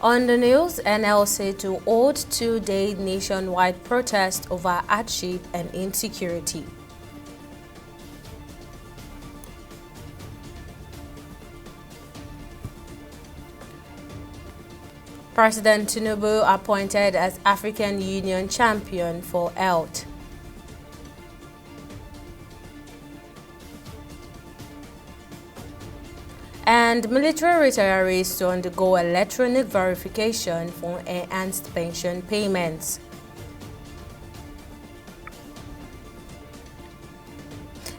On the news, NLC to hold two-day nationwide protest over hardship and insecurity. President Tinubu appointed as African Union champion for health. And military retirees to undergo electronic verification for enhanced pension payments.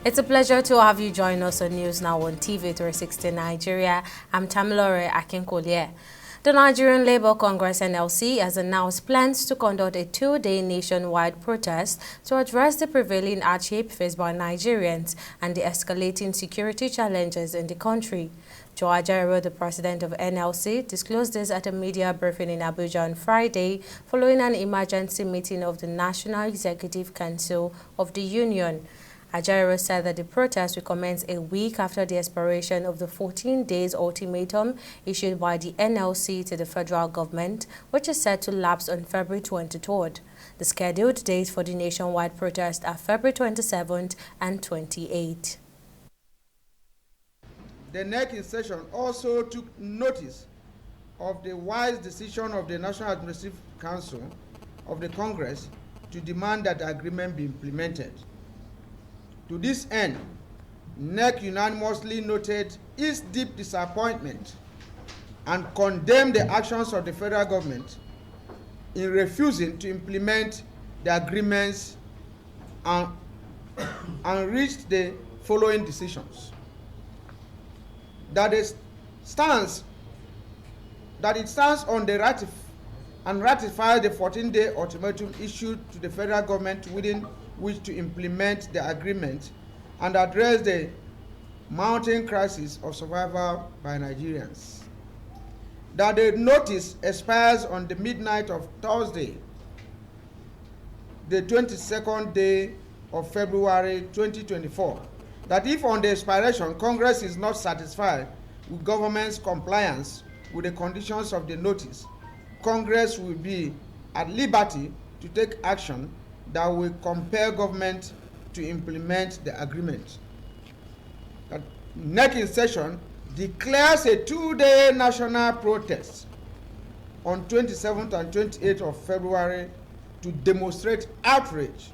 It's a pleasure to have you join us on News Now on TV 360 Nigeria. I'm Tamilore Akinkolye. The Nigerian Labour Congress (NLC) has announced plans to conduct a two-day nationwide protest to address the prevailing hardship faced by Nigerians and the escalating security challenges in the country. Joe Ajaero, the president of NLC, disclosed this at a media briefing in Abuja on Friday following an emergency meeting of the National Executive Council of the Union. Ajaero said that the protest will commence a week after the expiration of the 14 days ultimatum issued by the NLC to the federal government, which is set to lapse on February 23rd. The scheduled dates for the nationwide protest are February 27th and 28th. The NEC in session also took notice of the wise decision of the National Administrative Council of the Congress to demand that the agreement be implemented. To this end, NEC unanimously noted its deep disappointment and condemned the actions of the federal government in refusing to implement the agreements and reached the following decisions. That it stands on the ratify the 14-day ultimatum issued to the federal government within which to implement the agreement and address the mounting crisis of survival by Nigerians. That the notice expires on the midnight of Thursday, the 22nd day of February 2024. That if on the expiration Congress is not satisfied with government's compliance with the conditions of the notice, Congress will be at liberty to take action that will compel government to implement the agreement. That NEC in session declares a two-day national protest on 27th and 28th of February to demonstrate outrage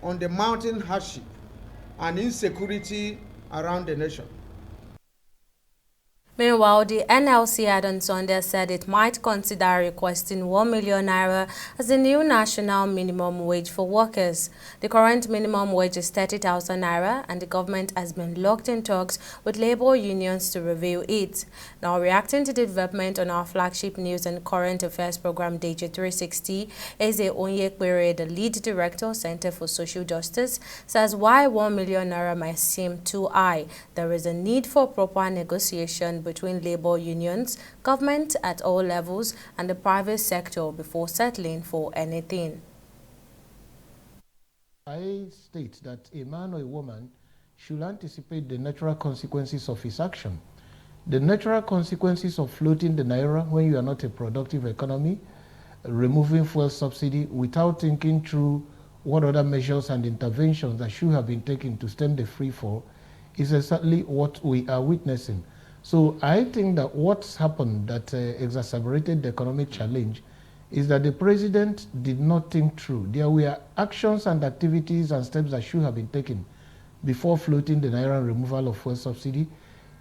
on the mounting hardship and insecurity around the nation. Meanwhile, the NLC had on Sunday said it might consider requesting 1 million naira as the new national minimum wage for workers. The current minimum wage is 30,000 naira, and the government has been locked in talks with labor unions to review it. Now, reacting to the development on our flagship news and current affairs program, DJ 360, Eze Onyekbere, the lead director, Center for Social Justice, says why 1 million naira might seem too high, there is a need for proper negotiation between labor unions, government at all levels, and the private sector before settling for anything. I state that a man or a woman should anticipate the natural consequences of his action. The natural consequences of floating the naira when you are not a productive economy, removing fuel subsidy without thinking through what other measures and interventions that should have been taken to stem the free fall is exactly what we are witnessing. So I think that what's happened that exacerbated the economic challenge is that the president did not think through. There were actions and activities and steps that should have been taken before floating the naira and removal of fuel subsidy.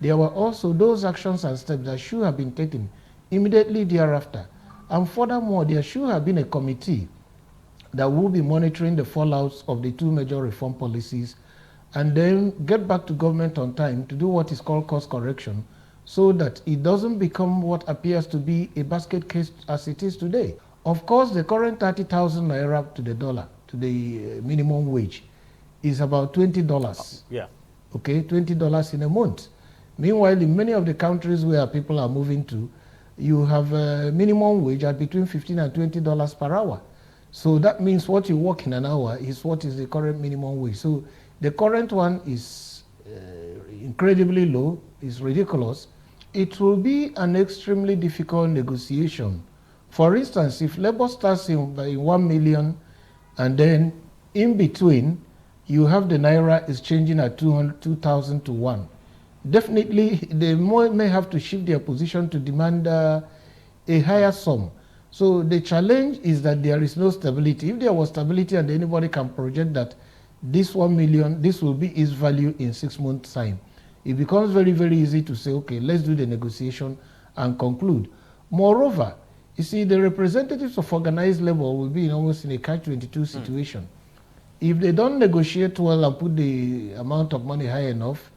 There were also those actions and steps that should have been taken immediately thereafter. And furthermore, there should have been a committee that will be monitoring the fallouts of the two major reform policies and then get back to government on time to do what is called course correction so that it doesn't become what appears to be a basket case as it is today. Of course, the current 30,000 naira to the dollar, to the minimum wage, is about $20. Yeah. Okay, $20 in a month. Meanwhile, in many of the countries where people are moving to, you have a minimum wage at between $15 and $20 per hour. So that means what you work in an hour is what is the current minimum wage. So the current one is incredibly low, is ridiculous. it will be an extremely difficult negotiation. For instance, if labor starts in 1 million and then in between you have the naira is changing at 2,000 to 1, definitely they may have to shift their position to demand a higher sum. So the challenge is that there is no stability. If there was stability and anybody can project that this 1 million, this will be its value in 6 months' time, it becomes very, very easy to say, okay, let's do the negotiation and conclude. Moreover, you see, the representatives of organized labor will be almost in a catch-22 situation. If they don't negotiate well and put the amount of money high enough,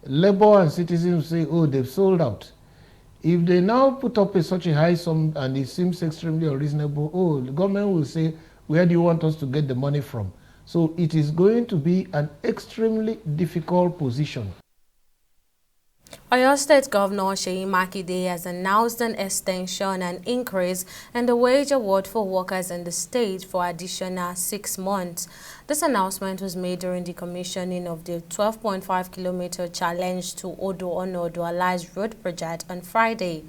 labor and citizens say, oh, they've sold out. If they now put up such a high sum and it seems extremely unreasonable, oh, the government will say, where do you want us to get the money from? So it is going to be an extremely difficult position. Osun State Governor Seyi Makinde has announced an extension and increase in the wage award for workers in the state for additional 6 months. This announcement was made during the commissioning of the 12.5-kilometer challenge to Odo-Ono-Odo-Allies road project on Friday.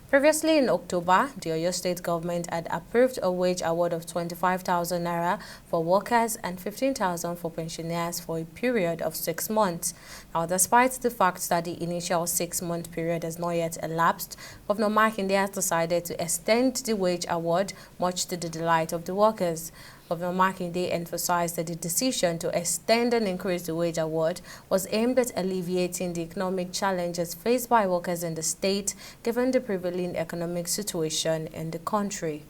Previously in October, the Osun State government had approved a wage award of 25,000 naira for workers and 15,000 for pensioners for a period of 6 months. Now, despite the fact that the initial 6-month period has not yet elapsed, Governor Makinde has decided to extend the wage award, much to the delight of the workers. Governor Makinde emphasized that the decision to extend and increase the wage award was aimed at alleviating the economic challenges faced by workers in the state, given the prevailing economic situation in the country.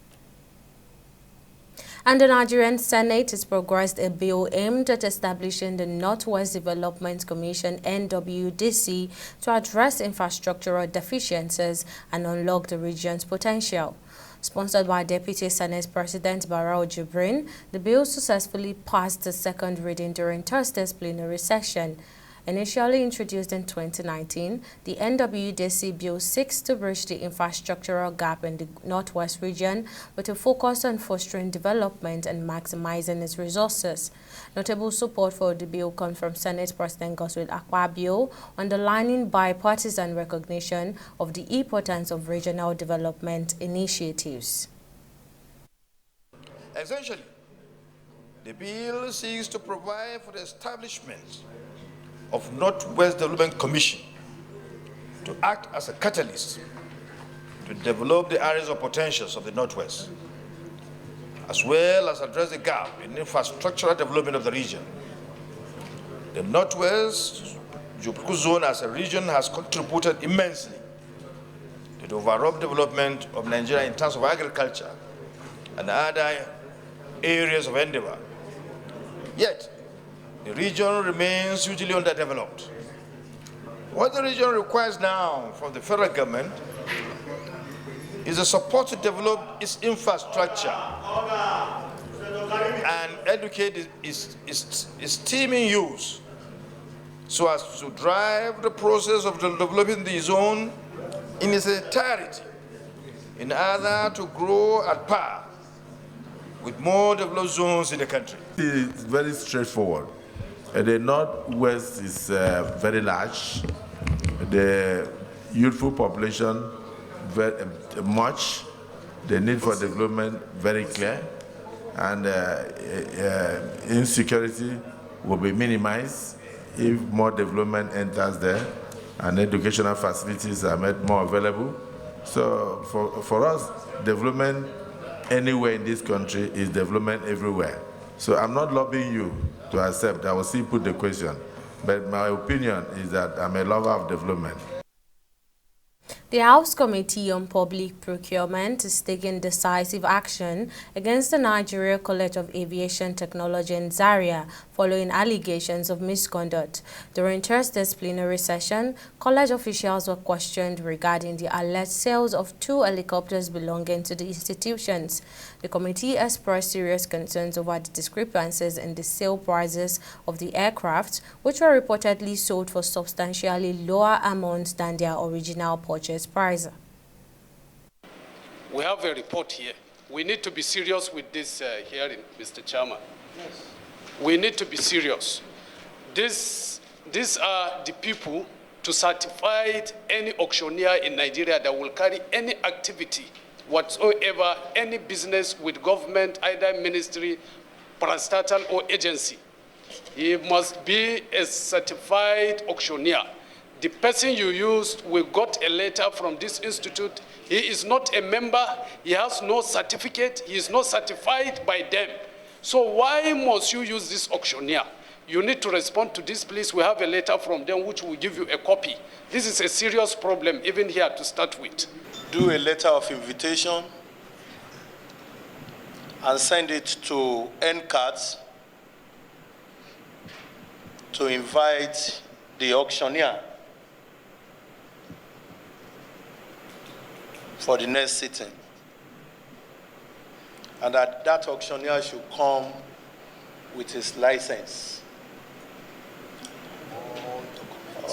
And the Nigerian Senate has progressed a bill aimed at establishing the Northwest Development Commission (NWDC) to address infrastructural deficiencies and unlock the region's potential. Sponsored by Deputy Senate President Barau Jibrin, the bill successfully passed the second reading during Thursday's plenary session. Initially introduced in 2019, the NWDC Bill seeks to bridge the infrastructural gap in the Northwest region with a focus on fostering development and maximizing its resources. Notable support for the bill comes from Senate President Godswill Akpabio, underlining bipartisan recognition of the importance of regional development initiatives. Essentially, the bill seeks to provide for the establishment of Northwest Development Commission to act as a catalyst to develop the areas of potentials of the Northwest, as well as address the gap in infrastructural development of the region. The Northwest geographical zone as a region has contributed immensely to the overall development of Nigeria in terms of agriculture and other areas of endeavor. Yet, the region remains hugely underdeveloped. What the region requires now from the federal government is a support to develop its infrastructure and educate its teeming youth so as to drive the process of developing the zone in its entirety in order to grow at par with more developed zones in the country. It's very straightforward. The Northwest is very large. The youthful population very much. The need for development very clear, and insecurity will be minimized if more development enters there, and educational facilities are made more available. So for us, development anywhere in this country is development everywhere. So I'm not lobbying you to accept. I will still put the question. But my opinion is that I'm a lover of development. The House Committee on Public Procurement is taking decisive action against the Nigeria College of Aviation Technology in Zaria following allegations of misconduct. During Thursday's plenary session, college officials were questioned regarding the alleged sales of 2 helicopters belonging to the institutions. The committee expressed serious concerns over the discrepancies in the sale prices of the aircraft, which were reportedly sold for substantially lower amounts than their original purchase price. We have a report here. We need to be serious with this hearing, Mr. Chairman. Yes. We need to be serious. These are the people to certify any auctioneer in Nigeria that will carry any activity whatsoever, any business with government, either ministry, parastatal, or agency. He must be a certified auctioneer. The person you used, we got a letter from this institute. He is not a member. He has no certificate. He is not certified by them. So why must you use this auctioneer? You need to respond to this, please. We have a letter from them which will give you a copy. This is a serious problem, even here to start with. Do a letter of invitation and send it to NCATS to invite the auctioneer for the next sitting. And that auctioneer should come with his license.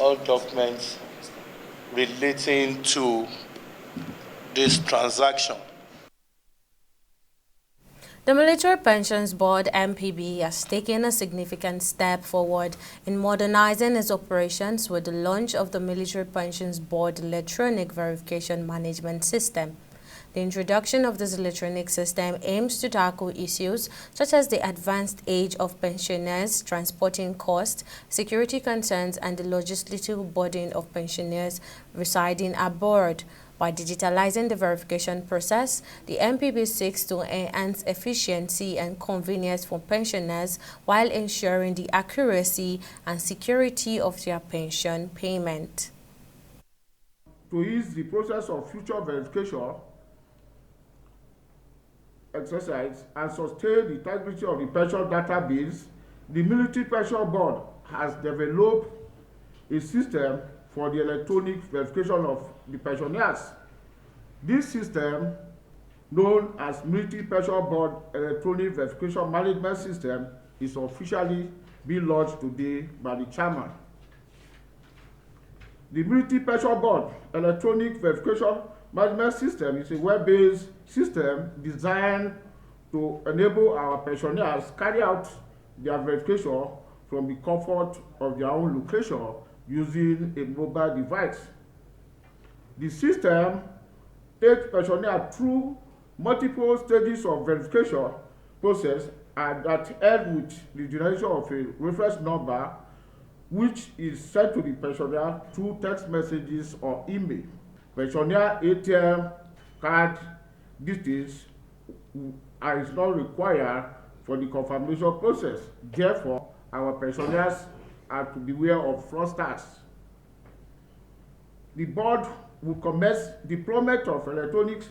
All documents relating to this transaction. The Military Pensions Board, MPB, has taken a significant step forward in modernizing its operations with the launch of the Military Pensions Board Electronic Verification Management System. The introduction of this electronic system aims to tackle issues such as the advanced age of pensioners, transporting costs, security concerns, and the logistical burden of pensioners residing abroad. By digitalizing the verification process, the MPB seeks to enhance efficiency and convenience for pensioners while ensuring the accuracy and security of their pension payment. To ease the process of future verification exercise and sustain the integrity of the pension database, the Military Pension Board has developed a system for the electronic verification of the pensioners. This system, known as Military Pension Board Electronic Verification Management System, is officially being launched today by the chairman. The Military Pension Board Electronic Verification Management System is a web-based system designed to enable our pensioners carry out their verification from the comfort of their own location using a mobile device. The system takes pensioners through multiple stages of verification process and that end with the generation of a reference number which is sent to the pensioner through text messages or email. Pensioner ATM card details is not required for the confirmation process. Therefore, our pensioners are to beware of fraudsters. The board will commence deployment of electronic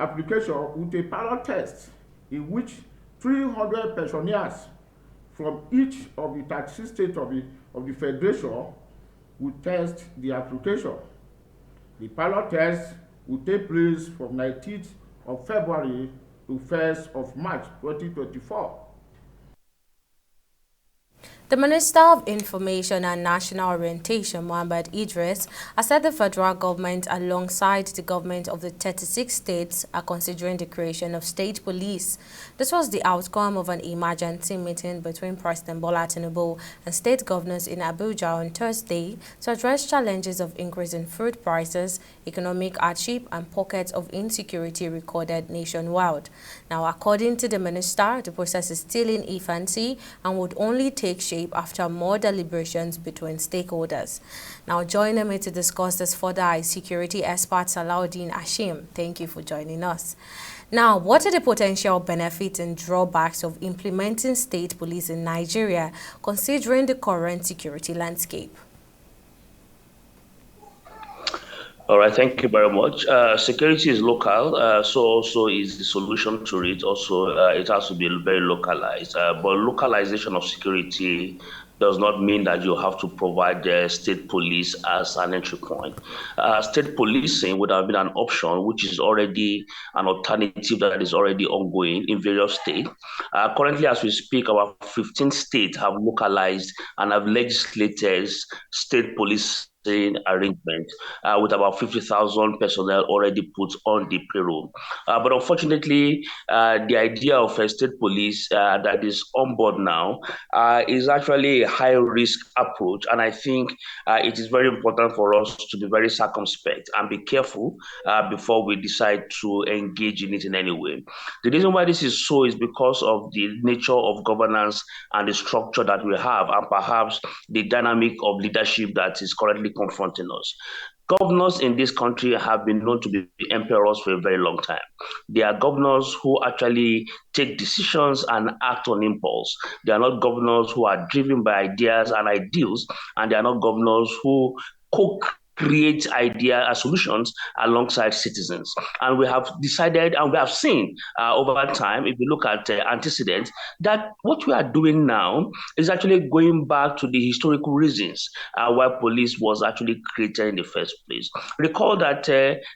application with a pilot test in which 300 pensioners from each of the 36 states of the Federation will test the application. The pilot test will take place from 19th of February to 1st of March 2024. The Minister of Information and National Orientation, Mohammed Idris, has said the federal government, alongside the government of the 36 states, are considering the creation of state police. This was the outcome of an emergency meeting between President Bola Tinubu and state governors in Abuja on Thursday to address challenges of increasing food prices, economic hardship, and pockets of insecurity recorded nationwide. Now, according to the minister, the process is still in infancy and would only take shape after more deliberations between stakeholders. Now, joining me to discuss this further is security expert Salahuddin Hashim. Thank you for joining us. Now, what are the potential benefits and drawbacks of implementing state police in Nigeria, considering the current security landscape? All right, thank you very much. Security is local, so also is the solution to it. Also, it has to be very localized. But localization of security does not mean that you have to provide the state police as an entry point. State policing would have been an option, which is already an alternative that is already ongoing in various states. Currently, as we speak, about 15 states have localized and have legislated state police arrangement with about 50,000 personnel already put on the payroll. But unfortunately, the idea of a state police that is on board now is actually a high-risk approach. And I think it is very important for us to be very circumspect and be careful before we decide to engage in it in any way. The reason why this is so is because of the nature of governance and the structure that we have, and perhaps the dynamic of leadership that is currently confronting us. Governors in this country have been known to be emperors for a very long time. They are governors who actually take decisions and act on impulse. They are not governors who are driven by ideas and ideals, and they are not governors who create idea solutions alongside citizens. And we have decided, and we have seen over time, if you look at antecedents, that what we are doing now is actually going back to the historical reasons why police was actually created in the first place. Recall that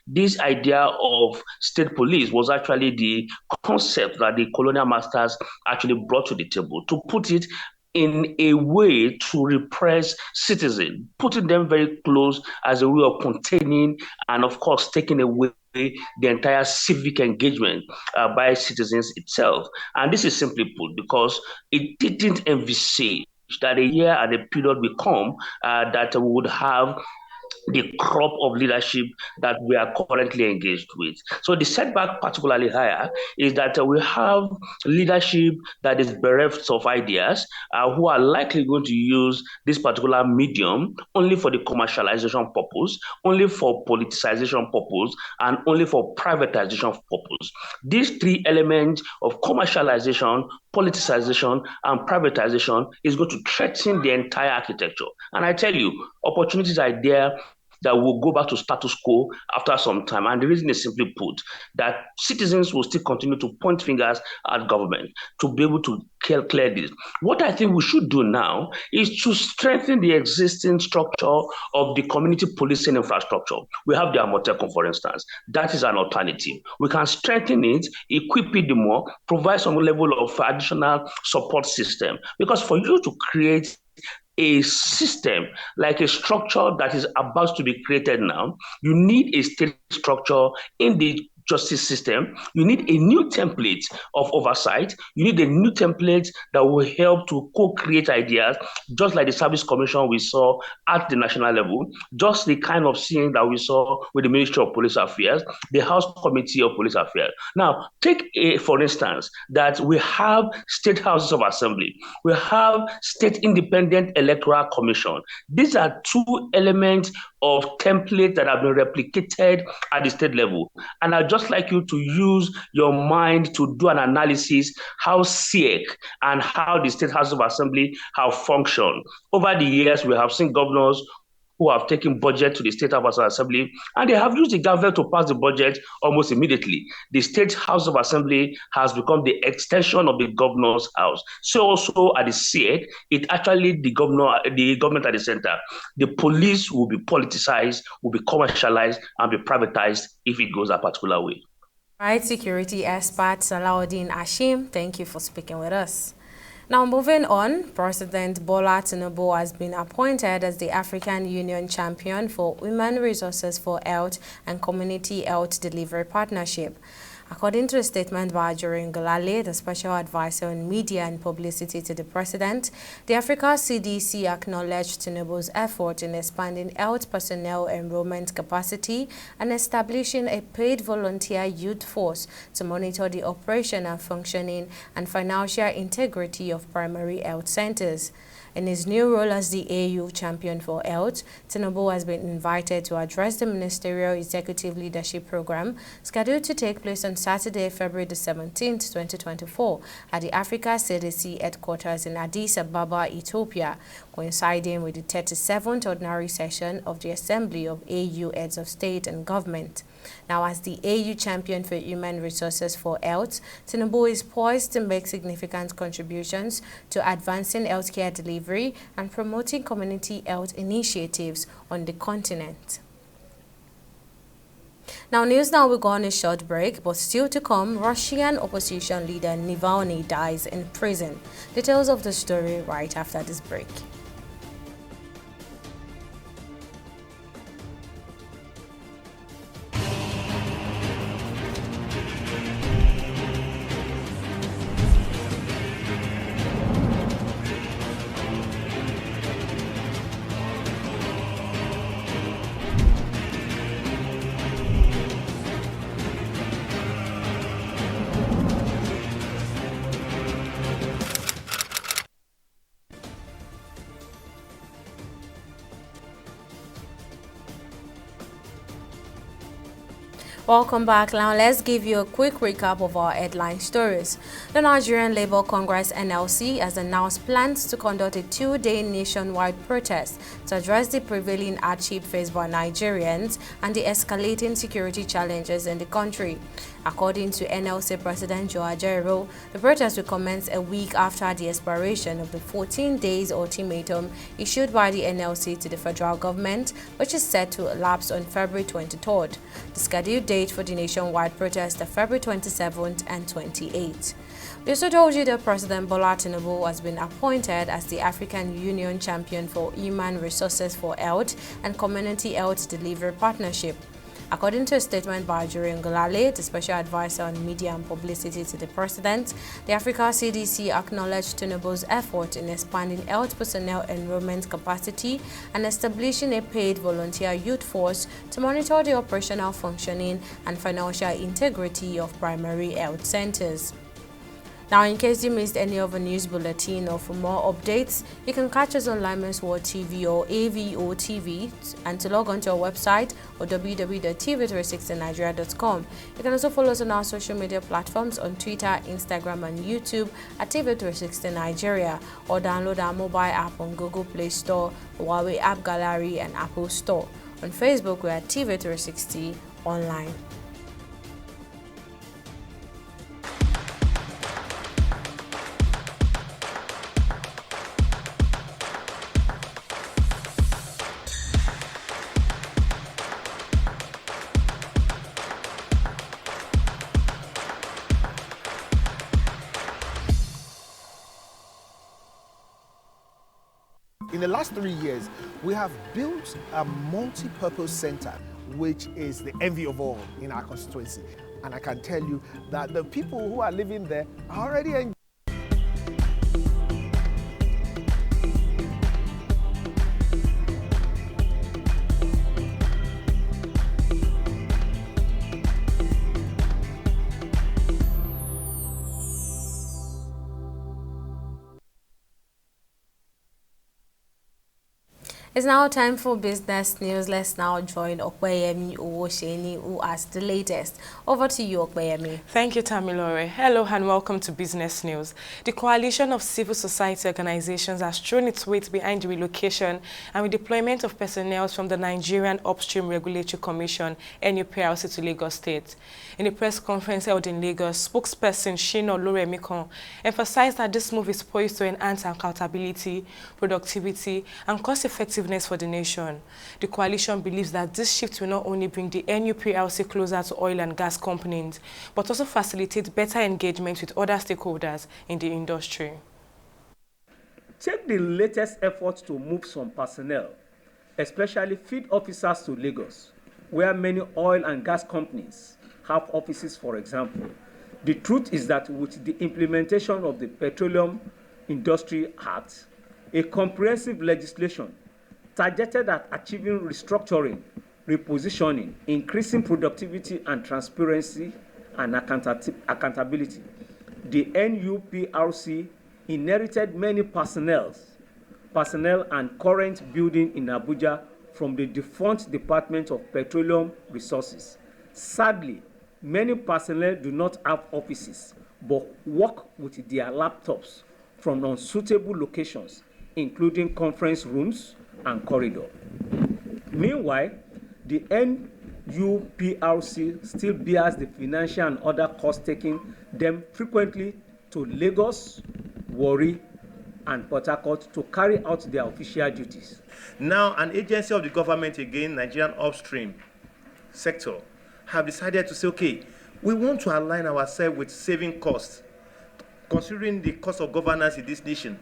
this idea of state police was actually the concept that the colonial masters actually brought to the table to put it in a way to repress citizens, putting them very close as a way of containing and, of course, taking away the entire civic engagement by citizens itself. And this is simply put because it didn't envisage that a year and a period will come that we would have the crop of leadership that we are currently engaged with. So the setback particularly higher is that we have leadership that is bereft of ideas who are likely going to use this particular medium only for the commercialization purpose, only for politicization purpose, and only for privatization purpose. These three elements of commercialization, politicization, and privatization is going to threaten the entire architecture. And I tell you, opportunities are there that will go back to status quo after some time. And the reason is simply put, that citizens will still continue to point fingers at government to be able to clear this. What I think we should do now is to strengthen the existing structure of the community policing infrastructure. We have the Amotekun, for instance. That is an alternative. We can strengthen it, equip it more, provide some level of additional support system. Because for you to create a system, like a structure that is about to be created now, you need a state structure in the justice system. You need a new template of oversight. You need a new template that will help to co-create ideas, just like the Service Commission we saw at the national level, just the kind of scene that we saw with the Ministry of Police Affairs, the House Committee of Police Affairs. Now, take for instance, that we have state houses of assembly. We have state independent electoral commission. These are two elements of templates that have been replicated at the state level. And I'd just like you to use your mind to do an analysis how SIEC and how the State House of Assembly have functioned. Over the years, we have seen governors who have taken budget to the State House of Assembly, and they have used the government to pass the budget almost immediately. The State House of Assembly has become the extension of the governor's house. So also at the SIEC, it actually the government at the center. The police will be politicized, will be commercialized, and be privatized if it goes a particular way. Right, security expert Salahuddin Ashim, thank you for speaking with us. Now moving on, President Bola Tinubu has been appointed as the African Union Champion for Human Resources for Health and Community Health Delivery Partnership. According to a statement by Ajorin Galale, the Special Advisor on Media and Publicity to the President, the Africa CDC acknowledged Tinubu's effort in expanding health personnel enrollment capacity and establishing a paid volunteer youth force to monitor the operation and functioning and financial integrity of primary health centers. In his new role as the AU Champion for Health, Tinubu has been invited to address the Ministerial Executive Leadership Program scheduled to take place on Saturday, February the 17th, 2024 at the Africa CDC headquarters in Addis Ababa, Ethiopia, coinciding with the 37th Ordinary Session of the Assembly of AU Heads of State and Government. Now, as the AU Champion for Human Resources for Health, Tinubu is poised to make significant contributions to advancing healthcare delivery and promoting community health initiatives on the continent. Now, news now will go on a short break, but still to come, Russian opposition leader Navalny dies in prison. Details of the story right after this break. Welcome back. Now let's give you a quick recap of our headline stories. The Nigerian Labour Congress (NLC) has announced plans to conduct a 2-day nationwide protest to address the prevailing hardship faced by Nigerians and the escalating security challenges in the country. According to NLC President Joe Ajaero, the protest will commence a week after the expiration of the 14 days ultimatum issued by the NLC to the federal government, which is set to elapse on February 23rd. The scheduled date for the nationwide protest are February 27th and 28th. We also told you that President Bola Tinubu has been appointed as the African Union Champion for Human Resources for Health and Community Health Delivery Partnership. According to a statement by Ajuri Ngolale, the Special Advisor on Media and Publicity to the President, the Africa CDC acknowledged Tinubu's effort in expanding health personnel enrollment capacity and establishing a paid volunteer youth force to monitor the operational functioning and financial integrity of primary health centers. Now, in case you missed any of the news bulletin or for more updates, you can catch us on Lime's World TV or AVO TV, and to log on to our website or www.tv360nigeria.com. You can also follow us on our social media platforms on Twitter, Instagram, and YouTube at TV360 Nigeria, or download our mobile app on Google Play Store, Huawei App Gallery, and Apple Store. On Facebook, we are TV360 Online. In the last 3 years, we have built a multi-purpose center, which is the envy of all in our constituency. And I can tell you that the people who are living there are already enjoying. It's now time for business news. Let's now join Okpeyemi Owosheni, who has the latest. Over to you, Okpeyemi. Thank you, Tamilore. Hello and welcome to Business News. The coalition of civil society organizations has thrown its weight behind the relocation and redeployment of personnel from the Nigerian Upstream Regulatory Commission, NUPRC, to Lagos State. In a press conference held in Lagos, spokesperson Shina Oloremikon emphasized that this move is poised to enhance accountability, productivity, and cost-effectiveness for the nation. The coalition believes that this shift will not only bring the NUPRC closer to oil and gas companies, but also facilitate better engagement with other stakeholders in the industry. Take the latest effort to move some personnel, especially field officers, to Lagos, where many oil and gas companies have offices, for example. The truth is that with the implementation of the Petroleum Industry Act, a comprehensive legislation targeted at achieving restructuring, repositioning, increasing productivity and transparency and accountability, the NUPRC inherited many personnel and current building in Abuja from the defunct Department of Petroleum Resources. Sadly, many personnel do not have offices, but work with their laptops from unsuitable locations, including conference rooms and corridor. Meanwhile, the NUPRC still bears the financial and other costs, taking them frequently to Lagos, Warri, and Port Harcourt to carry out their official duties. Now, an agency of the government, again, Nigerian Upstream sector, have decided to say, okay, we want to align ourselves with saving costs, considering the cost of governance in this nation.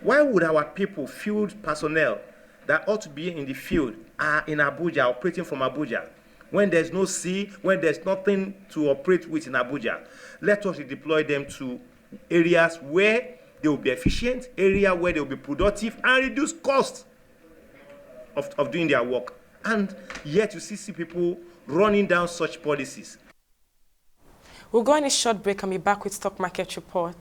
Why would our people, field personnel that ought to be in the field, are in Abuja, operating from Abuja, when there's no sea, when there's nothing to operate with in Abuja? Let us redeploy them to areas where they will be efficient, area where they will be productive and reduce costs of doing their work. And yet you see people running down such policies. We'll go on a short break and be back with Stock Market Report.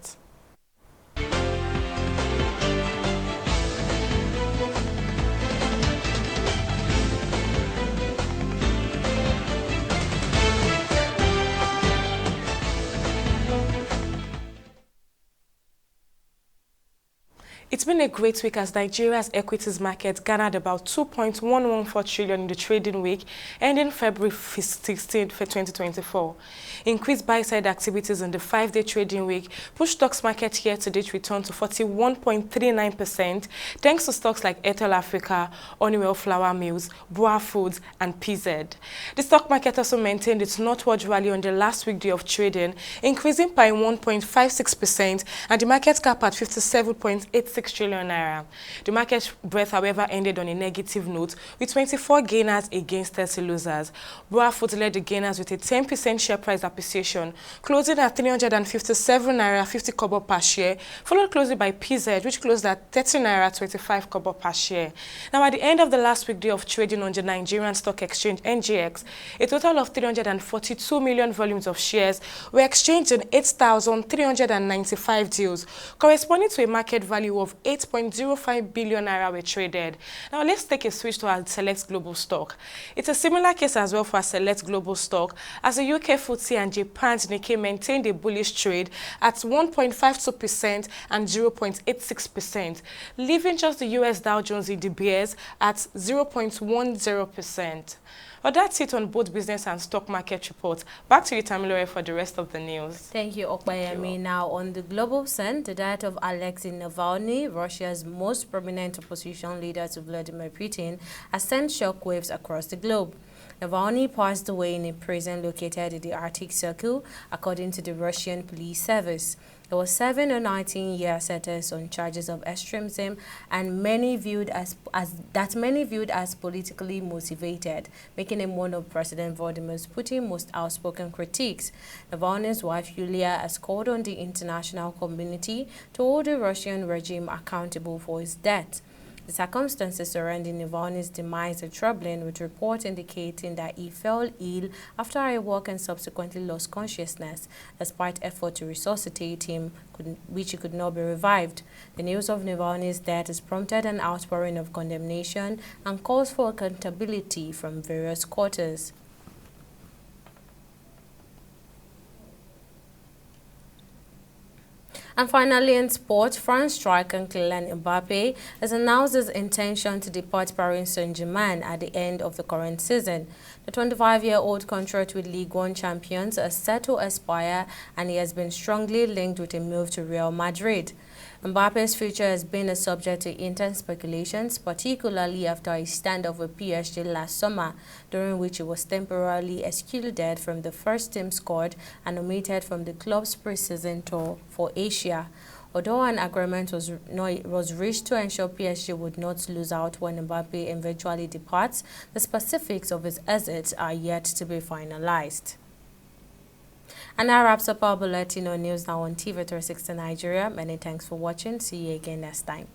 It's been a great week as Nigeria's equities market garnered about 2.114 trillion in the trading week ending February 16th for 2024. Increased buy-side activities in the 5-day trading week pushed stocks market year-to-date return to 41.39% thanks to stocks like Airtel Africa, Honeywell Flour Mills, Boa Foods and PZ. The stock market also maintained its northward rally on the last weekday of trading, increasing by 1.56% and the market cap at 57.86 trillion naira. The market breadth, however, ended on a negative note with 24 gainers against 30 losers. Boa Foods led the gainers with a 10% share price appreciation, closing at 357 naira 50 kobo per share, followed closely by PZ, which closed at 30 naira 25 kobo per share. Now, at the end of the last weekday of trading on the Nigerian Stock Exchange (NGX), a total of 342 million volumes of shares were exchanged in 8,395 deals, corresponding to a market value of 8.05 billion naira were traded. Now, let's take a switch to our Select Global stock. It's a similar case as well for our Select Global stock, as the UK FTSE and Japan's Nikkei maintained a bullish trade at 1.52% and 0.86%, leaving just the US Dow Jones in the bears at 0.10%. But that's it on both business and stock market reports. Back to you, Tamilore, for the rest of the news. Thank you, Okpayemi. Now, on the global scene, the death of Alexei Navalny, Russia's most prominent opposition leader to Vladimir Putin, has sent shockwaves across the globe. Navalny passed away in a prison located in the Arctic Circle, according to the Russian police service. He was serving a 19-year sentence on charges of extremism and many viewed as politically motivated, making him one of President Vladimir Putin's most outspoken critics. Navalny's wife Yulia has called on the international community to hold the Russian regime accountable for his death. The circumstances surrounding Navalny's demise are troubling, with reports indicating that he fell ill after a walk and subsequently lost consciousness, despite effort to resuscitate him, which he could not be revived. The news of Navalny's death has prompted an outpouring of condemnation and calls for accountability from various quarters. And finally, in sport, France striker Kylian Mbappe has announced his intention to depart Paris Saint-Germain at the end of the current season. The 25-year-old contract with Ligue 1 champions is set to expire, and he has been strongly linked with a move to Real Madrid. Mbappe's future has been a subject to intense speculations, particularly after his standoff with PSG last summer, during which he was temporarily excluded from the first-team squad and omitted from the club's pre-season tour for Asia. Although an agreement was reached to ensure PSG would not lose out when Mbappe eventually departs, the specifics of his exit are yet to be finalized. And that wraps up our bulletin on News Now on TV 360 Nigeria. Many thanks for watching. See you again next time.